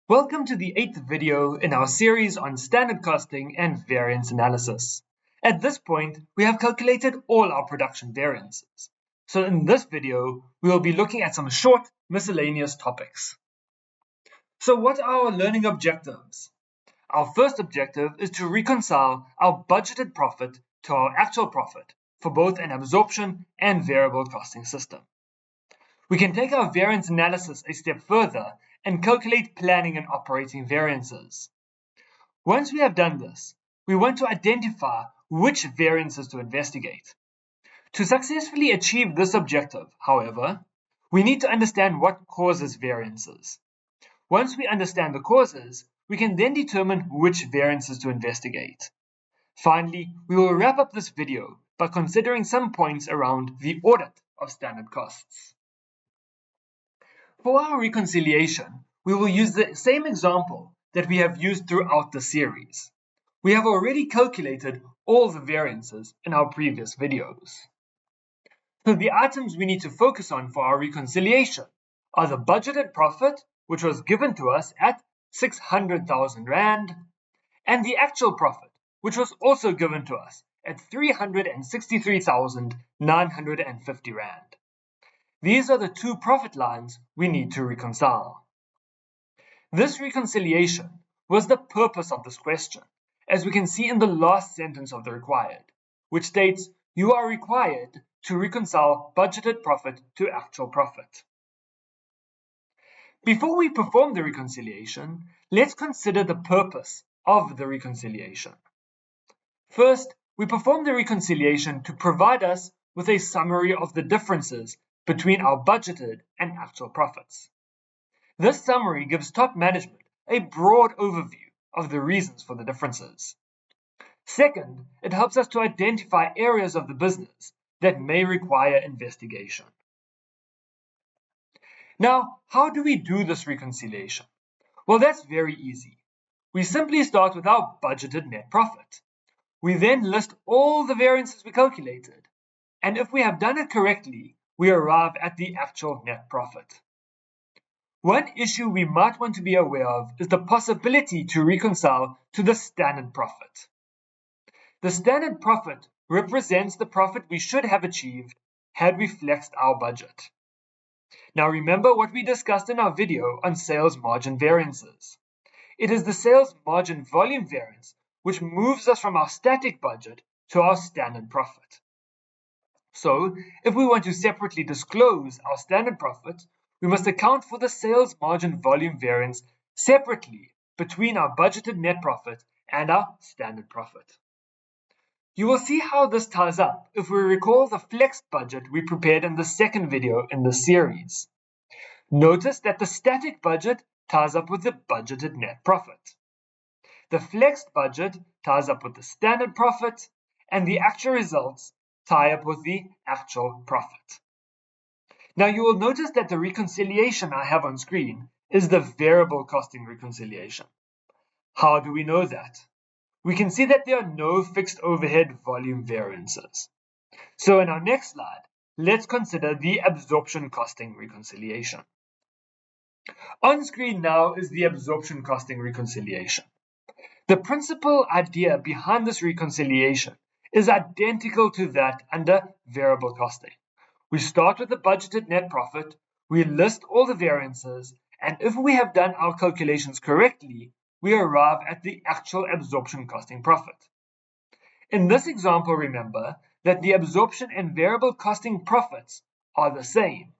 Welcome to the 8th video in our series on standard costing and variance analysis. At this point, we have calculated all our production variances. So in this video, we will be looking at some short miscellaneous topics. So what are our learning objectives? Our first objective is to reconcile our budgeted profit to our actual profit for both an absorption and variable costing system. We can take our variance analysis a step further and calculate planning and operating variances. Once we have done this, we want to identify which variances to investigate. To successfully achieve this objective, however, we need to understand what causes variances. Once we understand the causes, we can then determine which variances to investigate. Finally, we will wrap up this video by considering some points around the audit of standard costs. For our reconciliation, we will use the same example that we have used throughout the series. We have already calculated all the variances in our previous videos. So the items we need to focus on for our reconciliation are the budgeted profit, which was given to us at 600,000 Rand, and the actual profit, which was also given to us at 363,950 Rand. These are the two profit lines we need to reconcile. This reconciliation was the purpose of this question, as we can see in the last sentence of the required, which states you are required to reconcile budgeted profit to actual profit. Before we perform the reconciliation, let's consider the purpose of the reconciliation. First, we perform the reconciliation to provide us with a summary of the differences between our budgeted and actual profits. This summary gives top management a broad overview of the reasons for the differences. Second, it helps us to identify areas of the business that may require investigation. Now, how do we do this reconciliation? Well, that's very easy. We simply start with our budgeted net profit. We then list all the variances we calculated, and if we have done it correctly, we arrive at the actual net profit. One issue we might want to be aware of is the possibility to reconcile to the standard profit. The standard profit represents the profit we should have achieved had we flexed our budget. Now remember what we discussed in our video on sales margin variances. It is the sales margin volume variance which moves us from our static budget to our standard profit. So, if we want to separately disclose our standard profit, we must account for the sales margin volume variance separately between our budgeted net profit and our standard profit. You will see how this ties up if we recall the flexed budget we prepared in the second video in this series. Notice that the static budget ties up with the budgeted net profit. The flexed budget ties up with the standard profit, and the actual results tie up with the actual profit. Now you will notice that the reconciliation I have on screen is the variable costing reconciliation. How do we know that? We can see that there are no fixed overhead volume variances. So in our next slide, let's consider the absorption costing reconciliation. On screen now is the absorption costing reconciliation. The principal idea behind this reconciliation is identical to that under variable costing. We start with the budgeted net profit, we list all the variances, and if we have done our calculations correctly, we arrive at the actual absorption costing profit. In this example, remember that the absorption and variable costing profits are the same,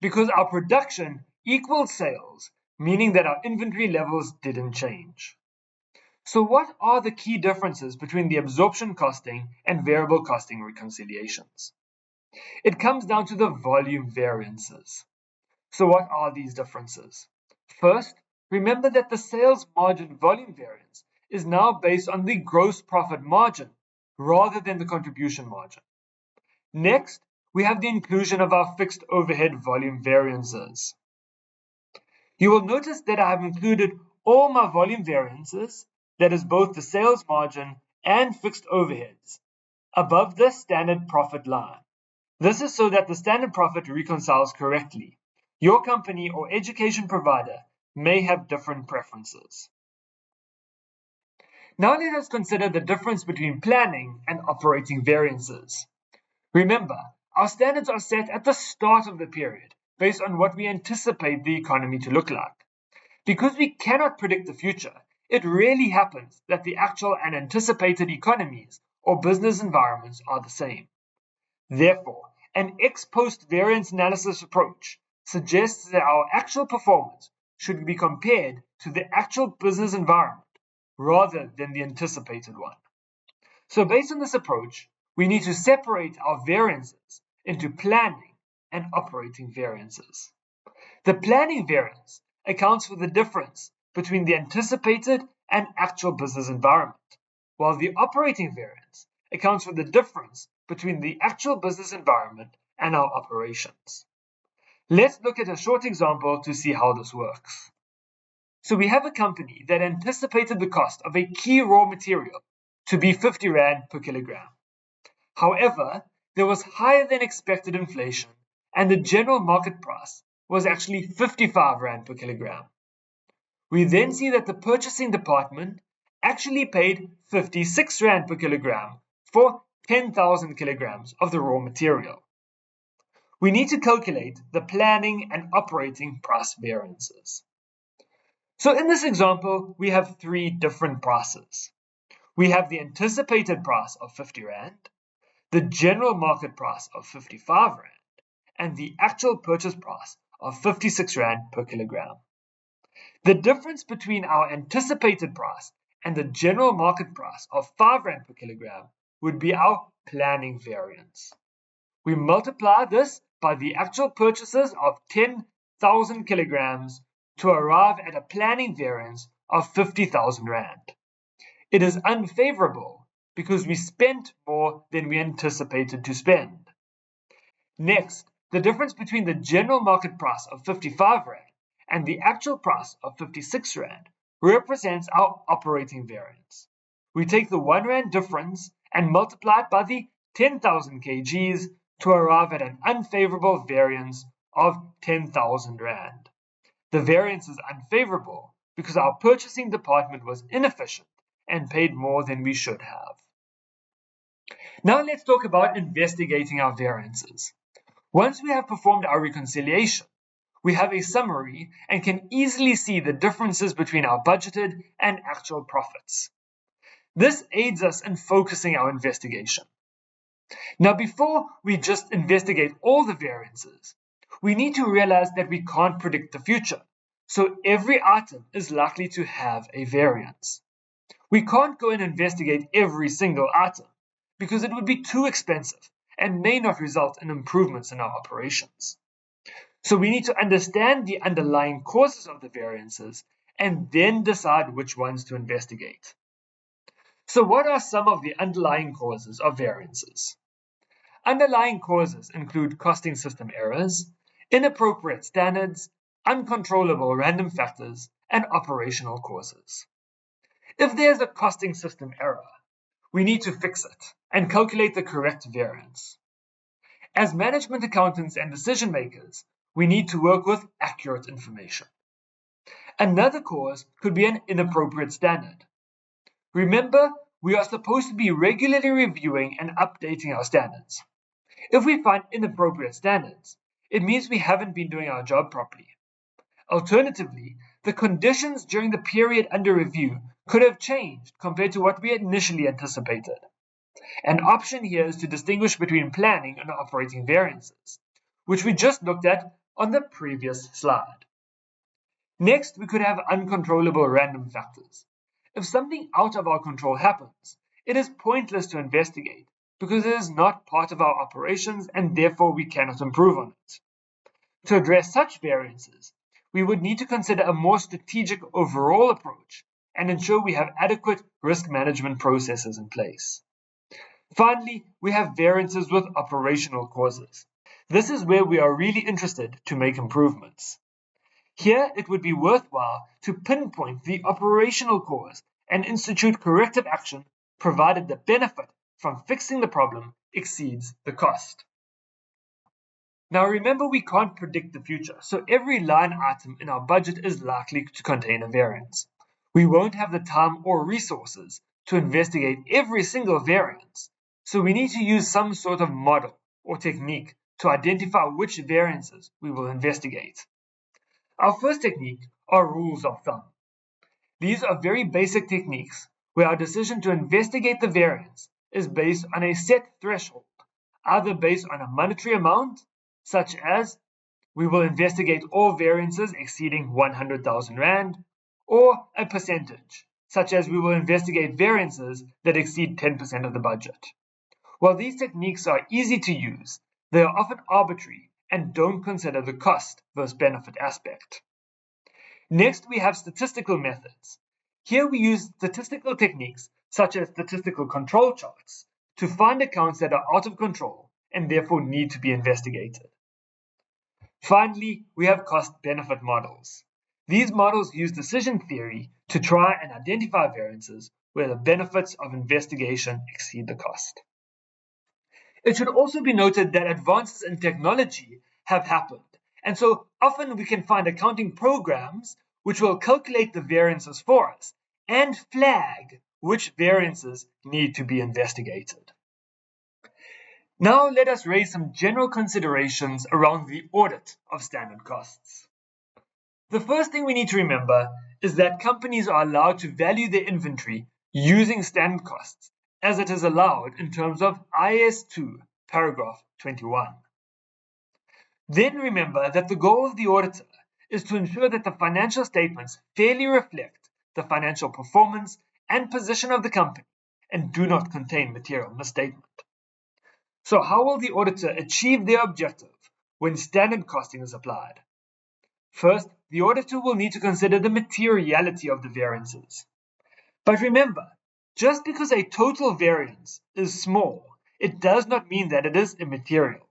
because our production equals sales, meaning that our inventory levels didn't change. So what are the key differences between the absorption costing and variable costing reconciliations? It comes down to the volume variances. So what are these differences? First, remember that the sales margin volume variance is now based on the gross profit margin rather than the contribution margin. Next, we have the inclusion of our fixed overhead volume variances. You will notice that I have included all my volume variances, that is both the sales margin and fixed overheads, above the standard profit line. This is so that the standard profit reconciles correctly. Your company or education provider may have different preferences. Now let us consider the difference between planning and operating variances. Remember, our standards are set at the start of the period based on what we anticipate the economy to look like. Because we cannot predict the future, it rarely happens that the actual and anticipated economies or business environments are the same. Therefore, an ex-post variance analysis approach suggests that our actual performance should be compared to the actual business environment rather than the anticipated one. So based on this approach, we need to separate our variances into planning and operating variances. The planning variance accounts for the difference between the anticipated and actual business environment, while the operating variance accounts for the difference between the actual business environment and our operations. Let's look at a short example to see how this works. So we have a company that anticipated the cost of a key raw material to be 50 Rand per kilogram. However, there was higher than expected inflation and the general market price was actually 55 Rand per kilogram. We then see that the purchasing department actually paid 56 Rand per kilogram for 10,000 kilograms of the raw material. We need to calculate the planning and operating price variances. So in this example, we have three different prices. We have the anticipated price of 50 Rand, the general market price of 55 Rand, and the actual purchase price of 56 Rand per kilogram. The difference between our anticipated price and the general market price of 5 Rand per kilogram would be our planning variance. We multiply this by the actual purchases of 10,000 kilograms to arrive at a planning variance of 50,000 Rand. It is unfavorable because we spent more than we anticipated to spend. Next, the difference between the general market price of 55 Rand and the actual price of 56 Rand represents our operating variance. We take the 1 Rand difference and multiply it by the 10,000 kgs to arrive at an unfavorable variance of 10,000 Rand. The variance is unfavorable because our purchasing department was inefficient and paid more than we should have. Now let's talk about investigating our variances. Once we have performed our reconciliation, we have a summary and can easily see the differences between our budgeted and actual profits. This aids us in focusing our investigation. Now, before we just investigate all the variances, we need to realize that we can't predict the future, so every item is likely to have a variance. We can't go and investigate every single item because it would be too expensive and may not result in improvements in our operations. So we need to understand the underlying causes of the variances and then decide which ones to investigate. So what are some of the underlying causes of variances? Underlying causes include costing system errors, inappropriate standards, uncontrollable random factors, and operational causes. If there's a costing system error, we need to fix it and calculate the correct variance. As management accountants and decision makers, we need to work with accurate information. Another cause could be an inappropriate standard. Remember, we are supposed to be regularly reviewing and updating our standards. If we find inappropriate standards, it means we haven't been doing our job properly. Alternatively, the conditions during the period under review could have changed compared to what we initially anticipated. An option here is to distinguish between planning and operating variances, which we just looked at on the previous slide. Next, we could have uncontrollable random factors. If something out of our control happens, it is pointless to investigate because it is not part of our operations and therefore we cannot improve on it. To address such variances, we would need to consider a more strategic overall approach and ensure we have adequate risk management processes in place. Finally, we have variances with operational causes. This is where we are really interested to make improvements. Here, it would be worthwhile to pinpoint the operational cause and institute corrective action provided the benefit from fixing the problem exceeds the cost. Now remember, we can't predict the future, so every line item in our budget is likely to contain a variance. We won't have the time or resources to investigate every single variance, so we need to use some sort of model or technique to identify which variances we will investigate. Our first technique are rules of thumb. These are very basic techniques where our decision to investigate the variance is based on a set threshold, either based on a monetary amount, such as we will investigate all variances exceeding 100,000 Rand, or a percentage, such as we will investigate variances that exceed 10% of the budget. While these techniques are easy to use, they are often arbitrary and don't consider the cost versus benefit aspect. Next, we have statistical methods. Here we use statistical techniques such as statistical control charts to find accounts that are out of control and therefore need to be investigated. Finally, we have cost-benefit models. These models use decision theory to try and identify variances where the benefits of investigation exceed the cost. It should also be noted that advances in technology have happened, and so often we can find accounting programs which will calculate the variances for us and flag which variances need to be investigated. Now let us raise some general considerations around the audit of standard costs. The first thing we need to remember is that companies are allowed to value their inventory using standard costs, as it is allowed in terms of IAS 2, paragraph 21. Then remember that the goal of the auditor is to ensure that the financial statements fairly reflect the financial performance and position of the company and do not contain material misstatement. So how will the auditor achieve their objective when standard costing is applied? First, the auditor will need to consider the materiality of the variances. But remember, just because a total variance is small, it does not mean that it is immaterial.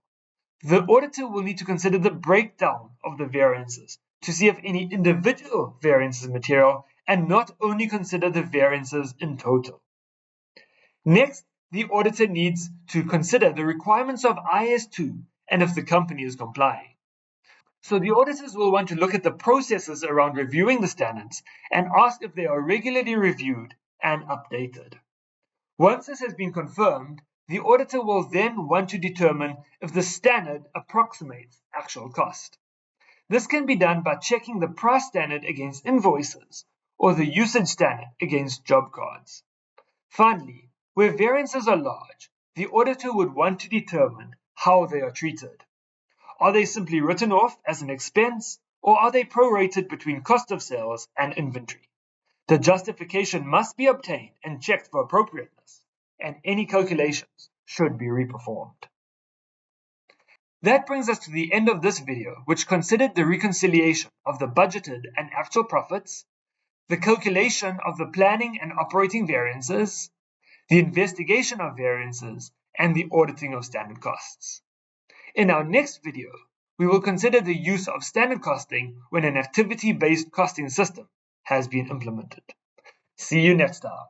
The auditor will need to consider the breakdown of the variances to see if any individual variance is material and not only consider the variances in total. Next, the auditor needs to consider the requirements of IAS 2 and if the company is complying. So the auditors will want to look at the processes around reviewing the standards and ask if they are regularly reviewed and updated. Once this has been confirmed, the auditor will then want to determine if the standard approximates actual cost. This can be done by checking the price standard against invoices or the usage standard against job cards. Finally, where variances are large, the auditor would want to determine how they are treated. Are they simply written off as an expense, or are they prorated between cost of sales and inventory? The justification must be obtained and checked for appropriateness, and any calculations should be reperformed. That brings us to the end of this video, which considered the reconciliation of the budgeted and actual profits, the calculation of the planning and operating variances, the investigation of variances, and the auditing of standard costs. In our next video, we will consider the use of standard costing when an activity-based costing system has been implemented. See you next time.